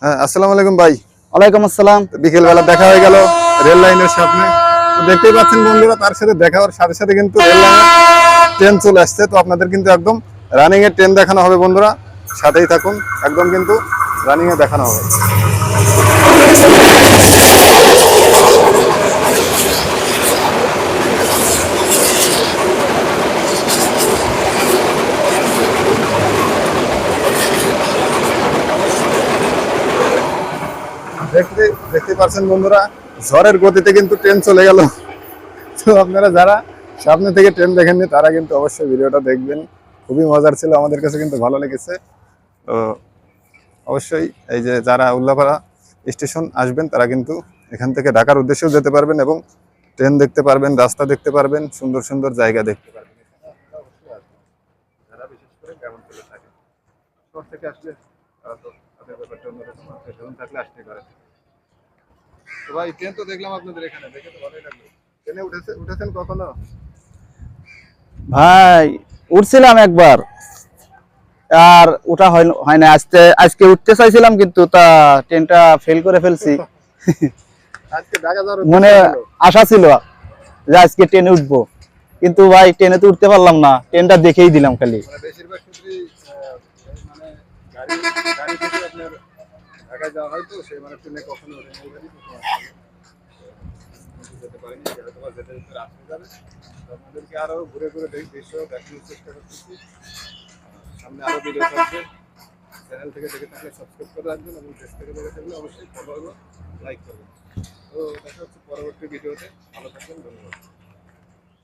হ্যাঁ, আসসালামু আলাইকুম ভাই। ওয়ালাইকুম আসসালাম। বিকেল বেলা দেখা হয়ে গেল রেল লাইনের সামনে। তো দেখতেই পাচ্ছেন বন্ধুরা, তার সাথে দেখা হওয়ার সাথে সাথে কিন্তু রেল লাইনে ট্রেন চলে আসছে। তো আপনাদের কিন্তু একদম রানিং এ ট্রেন দেখানো হবে বন্ধুরা, সাথেই থাকুন। একদম কিন্তু রানিং এ দেখানো হবে। দেখতে দেখতে পাচ্ছেন বন্ধুরা, ঝড়ের গতিতে কিন্তু ট্রেন চলে গেল। তো আপনারা যারা সামনে থেকে ট্রেন দেখেননি তারা কিন্তু অবশ্যই ভিডিওটা দেখবেন। খুবই মজার ছিল, আমাদের কাছে কিন্তু ভালো লেগেছে। তো অবশ্যই এই যে যারা উল্লাপাড়া স্টেশন আসবেন তারা কিন্তু এখান থেকে ঢাকার উদ্দেশ্যেও যেতে পারবেন এবং ট্রেন দেখতে পারবেন, রাস্তা দেখতে পারবেন, সুন্দর সুন্দর জায়গা দেখতে পারবেন। এখানে আপনারা অবশ্যই আসবেন। যারা বিশেষ করে গ্রামাঞ্চলে থাকেন, শহর থেকে আসলে তারা তো তাদের ব্যাপারটা অন্যরকম, আত্মীয় থাকলে আসতে পারে। তো ভাই, ট্রেন তো দেখলাম আপনাদের এখানে, দেখে তো ভালোই লাগলো। ট্রেনে উঠেছেন কখনো? ভাই, উঠছিলাম একবার, আর ওটা হয় না। আজকে উঠতে চাইছিলাম, কিন্তু তা ট্রেনটা ফেল করে ফেলছি। আজকে ঢাকা যাওয়ার মনে উদ্দেশ্য ছিল। আশা ছিল যে আজকে ট্রেনে উঠবো, কিন্তু ভাই ট্রেনে তো উঠতে পারলাম না। ট্রেনটা দেখেই দিলাম খালি। মানে বেশিরভাগ ক্ষেত্রেই মানে গাড়ি গাড়ি থেকে আপনার ঢাকায় যাওয়া হয়, তো সেই মানে ট্রেনে কখনো রেল গাড়ি কখনো আসলে যেতে পারিনি। যেটা তোমার যেতে যেতে রাস্তা যাবে, তো আপনাদেরকে আরো ঘুরে ঘুরে দৃশ্য দেখানোর চেষ্টা করতেছি। সামনে আরো ভিডিও থাকবে। চ্যানেল থেকে দেখে থাকলে সাবস্ক্রাইব করে রাখবেন এবং পেজ থেকে দেখে থাকলে অবশ্যই ফলো এবং লাইক করবেন। তো দেখা হচ্ছে পরবর্তী ভিডিওতে। ভালো থাকবেন, ধন্যবাদ।